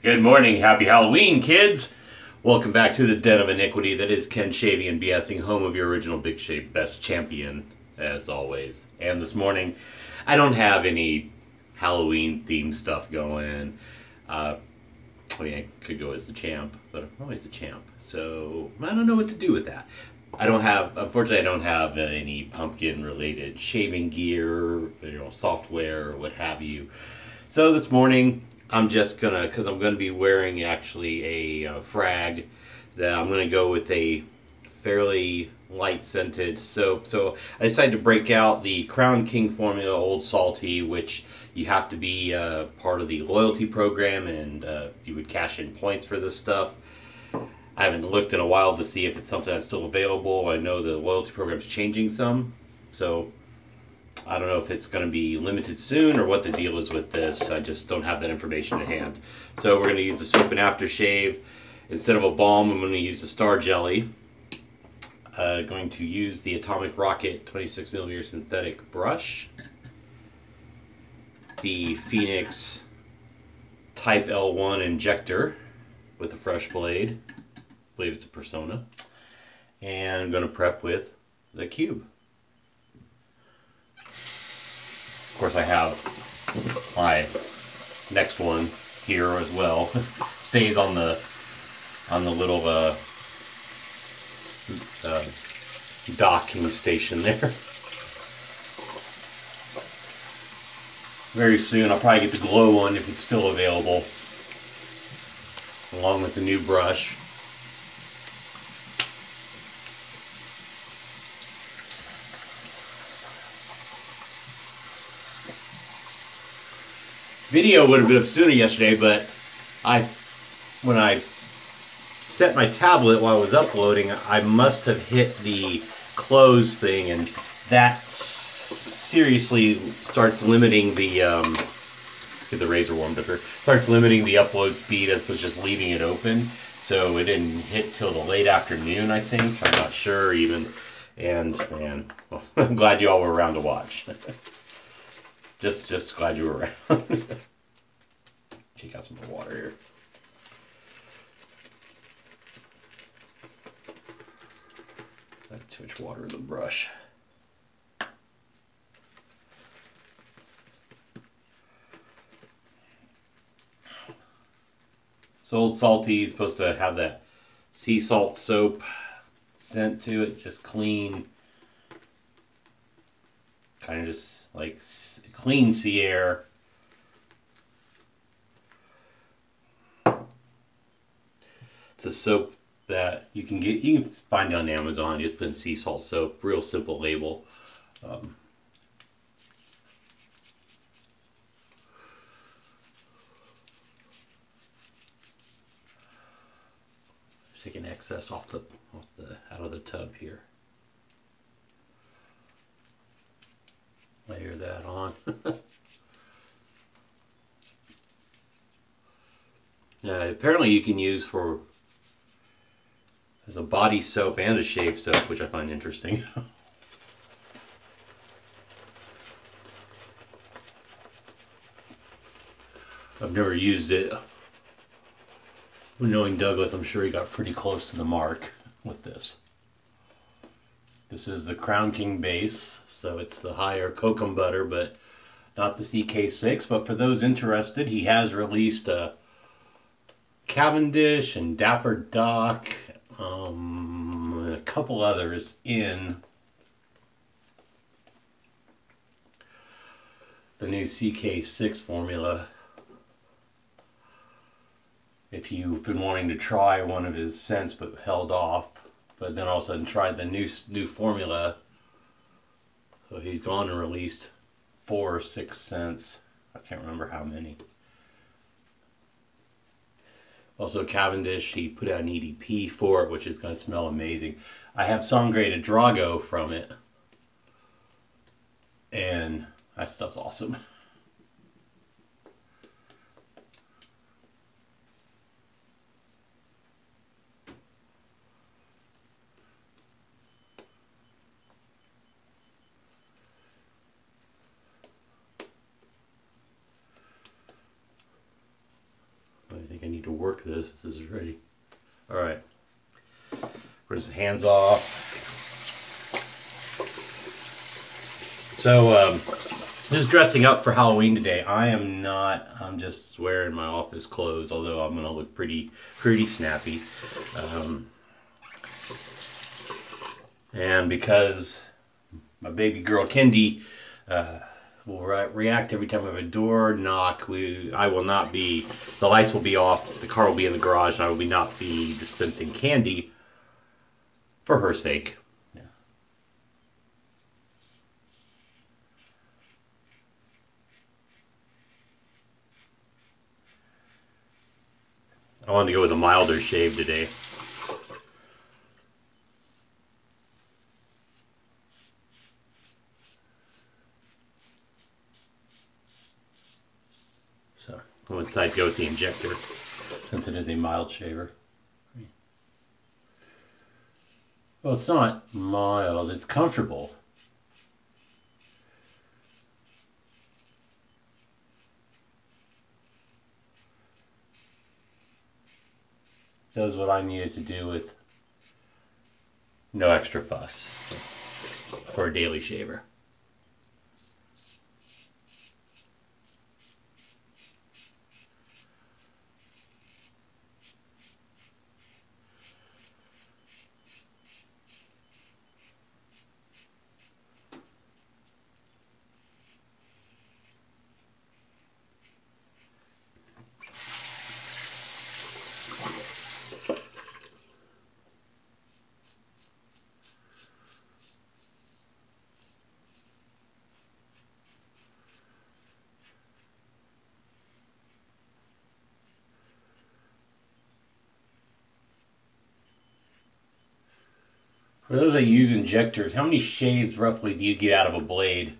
Good morning, happy Halloween, kids! Welcome back to the Den of Iniquity that is Ken Shavian BSing, home of your original Big Shave Best champion, as always. And this morning, I don't have any Halloween themed stuff going. I mean, I could go as the champ, but I'm always the champ, so I don't know what to do with that. Unfortunately, I don't have any pumpkin-related shaving gear, software, or what have you. So this morning, I'm just gonna, because I'm gonna be wearing actually a frag, that I'm gonna go with a fairly light scented soap. So I decided to break out the Crown King formula Old Salty, which you have to be part of the loyalty program, and you would cash in points for this stuff. I haven't looked in a while to see if it's something that's still available. I know the loyalty program's changing some, so I don't know if it's going to be limited soon or what the deal is with this. I just don't have that information at hand. So we're going to use the soap and aftershave. Instead of a balm, I'm going to use the Star Jelly. Going to use the Atomic Rocket 26mm synthetic brush. The Phoenix Type L1 injector with a fresh blade. I believe it's a Persona. And I'm going to prep with the cube. Of course, I have my next one here as well. Stays on the little docking station there. Very soon, I'll probably get the glow one if it's still available, along with the new brush. Video would have been up sooner yesterday, but when I set my tablet while I was uploading, I must have hit the close thing, and that seriously starts limiting the get the razor warmed up here. Starts limiting the upload speed as opposed to just leaving it open. So it didn't hit till the late afternoon, I think. I'm not sure even. And man, well, I'm glad you all were around to watch. Just glad you were around. Check out some more water here. Not too much water in the brush. So Old Salty is supposed to have that sea salt soap scent to it, just clean. Kind of just like clean sea air. It's a soap that you can find it on Amazon. You just put in sea salt soap, real simple label. Taking excess out of the tub here. Layer that on. Apparently you can use as a body soap and a shave soap, which I find interesting. I've never used it. Knowing Douglas, I'm sure he got pretty close to the mark with this. This is the Crown King base, so it's the higher Kokum butter, but not the CK6. But for those interested, he has released Cavendish and Dapper Duck, a couple others in the new CK6 formula. If you've been wanting to try one of his scents but held off, but then all of a sudden tried the new formula, so he's gone and released 4 or 6 scents. I can't remember how many. Also Cavendish, he put out an EDP for it, which is going to smell amazing. I have Sangre de Drago from it, and that stuff's awesome. I think I need need to work this. This is ready. All right. Rinse the hands off. So, just dressing up for Halloween today. I am not. I'm just wearing my office clothes, although I'm going to look pretty snappy. And because my baby girl Kendi will react every time we have a door knock, I will not be. The lights will be off. The car will be in the garage, and I will not be dispensing candy for her sake. Yeah. I wanted to go with a milder shave today. So I went to go with the injector since it is a mild shaver. Well, it's not mild, it's comfortable. Does what I needed to do with no extra fuss for a daily shaver. For those that use injectors, how many shaves roughly do you get out of a blade?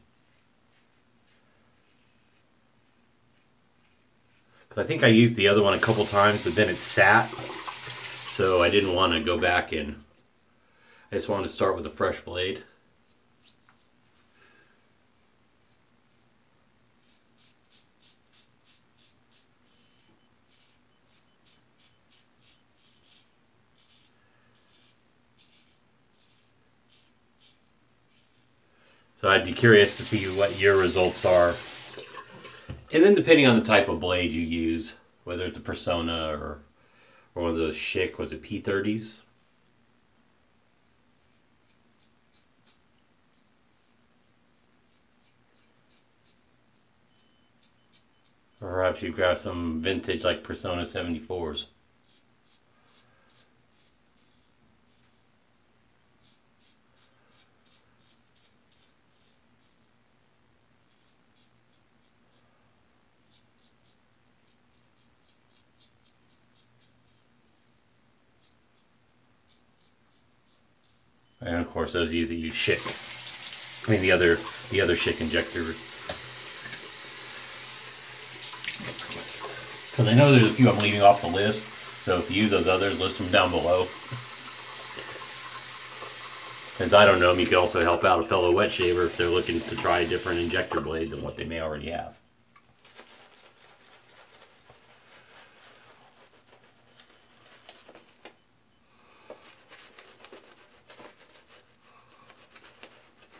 Because I think I used the other one a couple times, but then it sat. So I didn't want to go back and I just wanted to start with a fresh blade. So I'd be curious to see what your results are. And then depending on the type of blade you use, whether it's a Persona or one of those Schick, was it P30s? Or perhaps you grab some vintage like Persona 74s. And of course, those use Schick. I mean, the other Schick injector. Because I know there's a few I'm leaving off the list. So if you use those others, list them down below. Since I don't know them, you can also help out a fellow wet shaver if they're looking to try a different injector blade than what they may already have.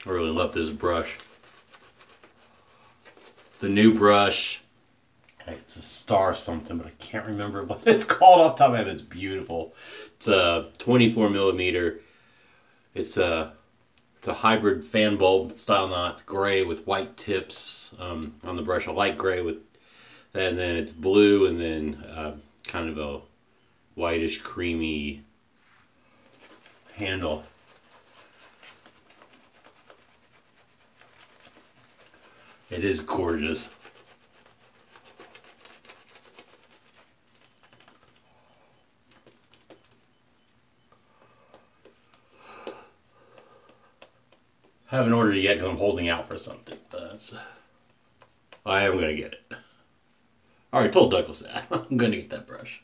I really love this brush. The new brush, it's a star something, but I can't remember what it's called off the top of my head. It's beautiful. It's a 24 millimeter. It's a hybrid fan bulb style knot. It's gray with white tips on the brush. A light gray with, and then it's blue, and then kind of a whitish creamy handle. It is gorgeous. I haven't ordered it yet because I'm holding out for something. But I am going to get it. I already told Douglas that. I'm going to get that brush.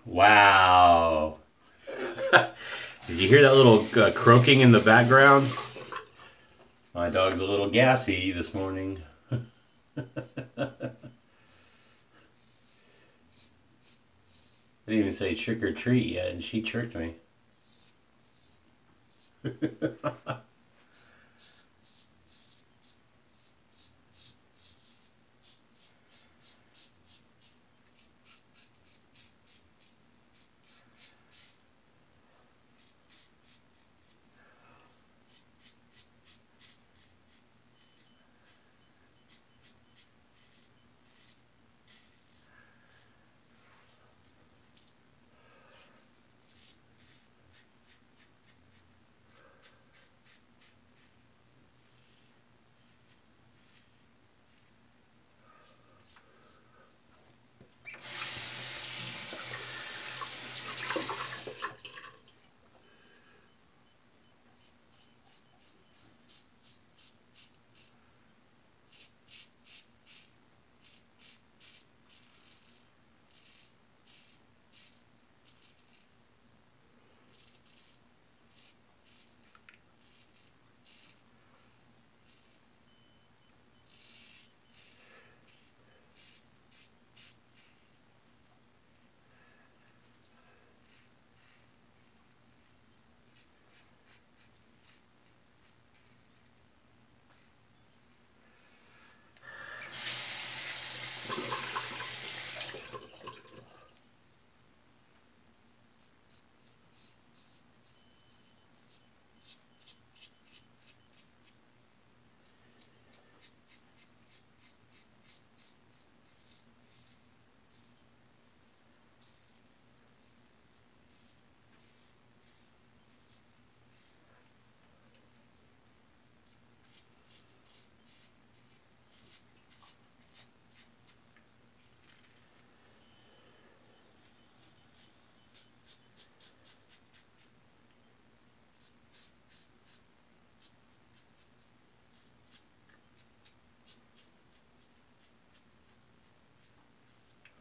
Wow. Did you hear that little croaking in the background? My dog's a little gassy this morning. I didn't even say trick or treat yet, and she tricked me.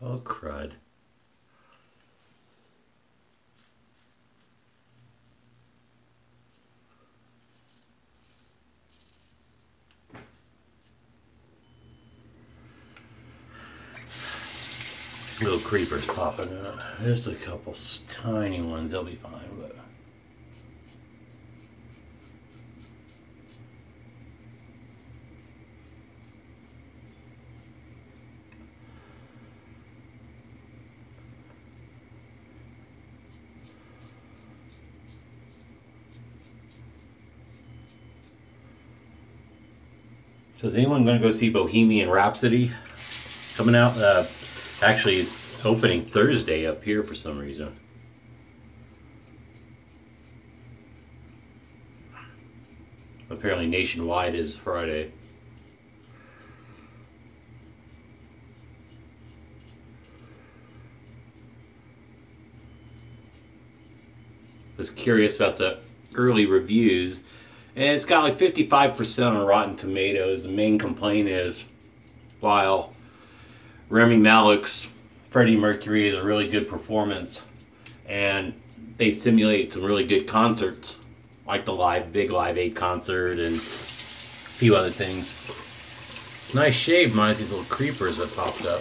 Oh, crud. Little creepers popping up. There's a couple tiny ones. They'll be fine, but... So is anyone going to go see Bohemian Rhapsody coming out? Actually, it's opening Thursday up here for some reason. Apparently nationwide is Friday. Was curious about the early reviews. And it's got like 55% on Rotten Tomatoes. The main complaint is, while Rami Malek's Freddie Mercury is a really good performance, and they simulate some really good concerts, like the big Live Aid concert and a few other things. Nice shave, minus these little creepers that popped up.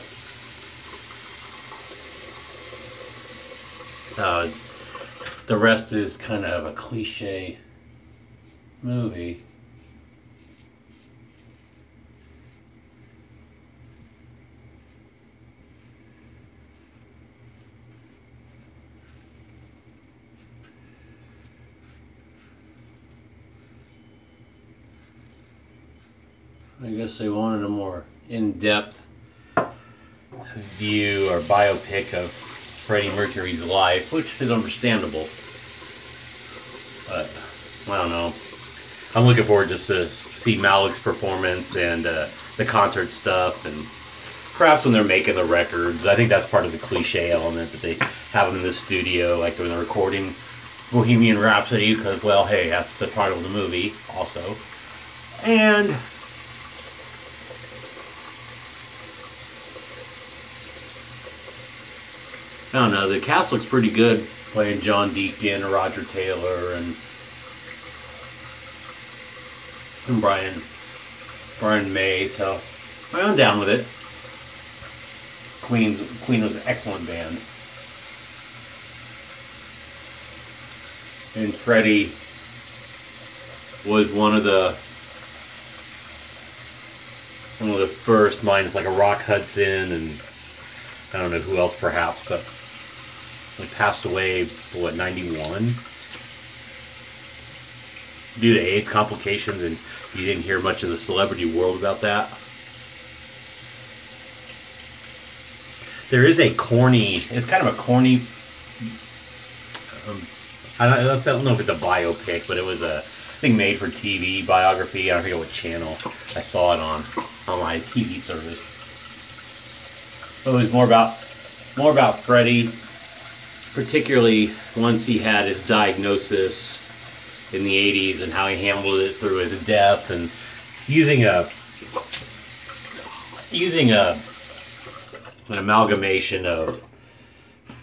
The rest is kind of a cliche movie. I guess they wanted a more in-depth view or biopic of Freddie Mercury's life, which is understandable. But I don't know. I'm looking forward just to see Malek's performance and the concert stuff, and perhaps when they're making the records. I think that's part of the cliche element, that they have them in the studio, like when they're recording Bohemian Rhapsody, because, well, hey, that's the part of the movie also. And I don't know, the cast looks pretty good, playing John Deacon, Roger Taylor, and Brian May, so I'm down with it. Queen was an excellent band. And Freddie was one of the first, minus like a Rock Hudson and I don't know who else perhaps, but he passed away, what, 91? Due to AIDS complications, and you didn't hear much of the celebrity world about that. There is a corny, it's kind of a corny, I don't know if it's a biopic, but it was a, I think, made for TV biography. I don't forget what channel I saw it on my TV service. It was more about Freddie, particularly once he had his diagnosis in the 80s and how he handled it through his death, and using an amalgamation of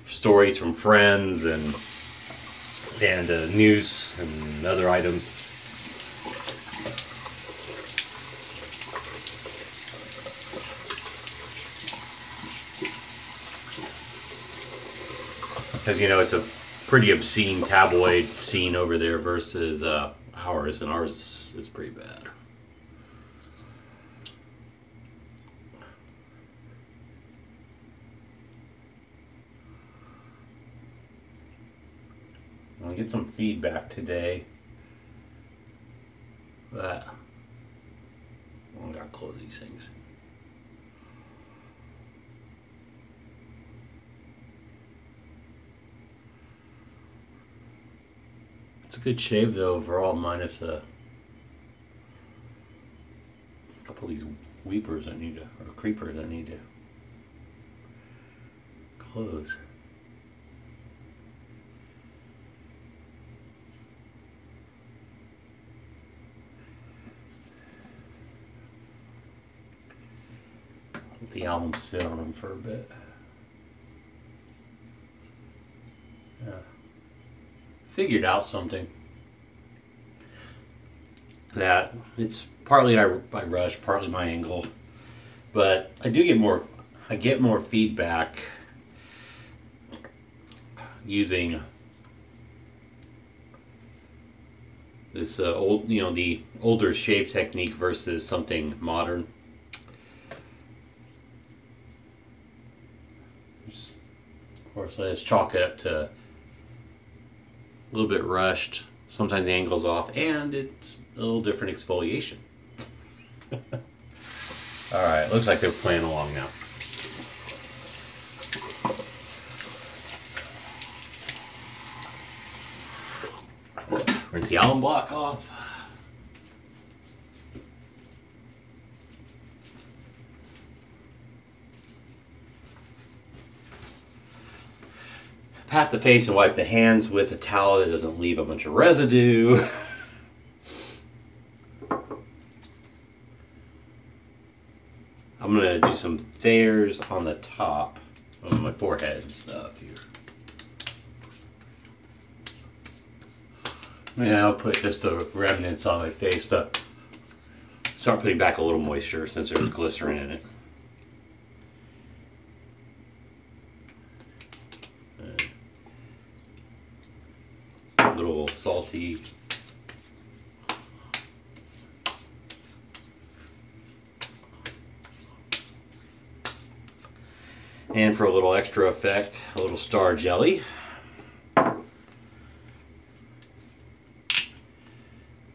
stories from friends and news and other items. Because, you know, it's a pretty obscene tabloid scene over there versus ours, and ours is pretty bad. I'll get some feedback today, but I gotta close these things. It's a good shave though overall, minus a couple of these weepers I need to, or creepers I need to close. Let the album sit on them for a bit. Yeah. Figured out something. That it's partly I rush, partly my angle, but I get more feedback using this the older shave technique versus something modern. Of course, I just chalk it up to a little bit rushed, sometimes the angle's off, and it's a little different exfoliation. Alright, looks like they're playing along now. Rinse the album block off. Pat the face and wipe the hands with a towel that doesn't leave a bunch of residue. I'm going to do some Thayers on the top of my forehead and stuff here. And I'll put just the remnants on my face to start putting back a little moisture since there's glycerin in it. A little salty. And for a little extra effect, a little star jelly.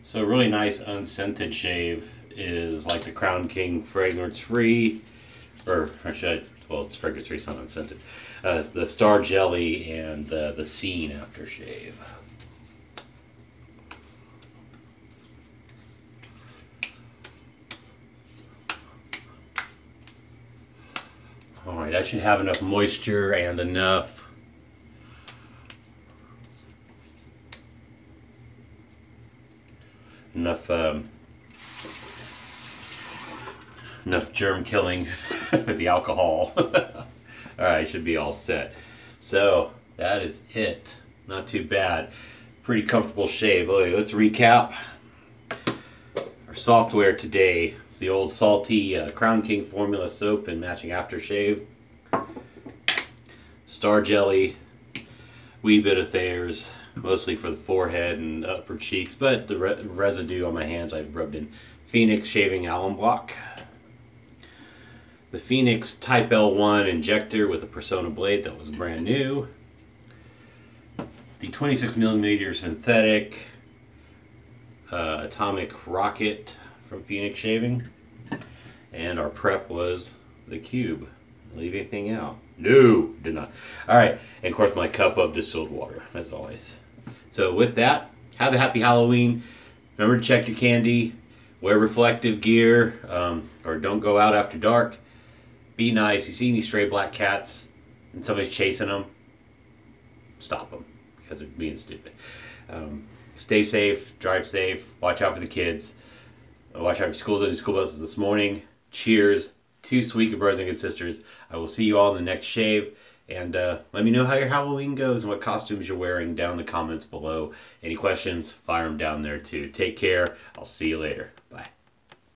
So a really nice unscented shave is like the Crown King fragrance free, or should I, well, it's fragrance free, it's not unscented. The star jelly and the scene aftershave. Alright, that should have enough moisture and enough germ killing with the alcohol. Alright, should be all set. So that is it. Not too bad. Pretty comfortable shave. Okay, let's recap. Our software today is the old salty Crown King formula soap and matching aftershave. Star Jelly, wee bit of Thayer's, mostly for the forehead and upper cheeks, but the residue on my hands I've rubbed in Phoenix Shaving Alum Block. The Phoenix Type L1 injector with a Persona blade that was brand new. The 26mm synthetic atomic rocket from Phoenix Shaving. And our prep was the cube. Leave anything out? No, did not. Alright, and of course my cup of distilled water, as always. So with that, have a happy Halloween. Remember to check your candy. Wear reflective gear, or don't go out after dark. Be nice. You see any stray black cats and somebody's chasing them, stop them because they're being stupid. Stay safe, drive safe, watch out for the kids. Watch out for schools and school buses this morning. Cheers. Two sweet good brothers and good sisters. I will see you all in the next shave. And let me know how your Halloween goes and what costumes you're wearing down in the comments below. Any questions, fire them down there too. Take care. I'll see you later. Bye.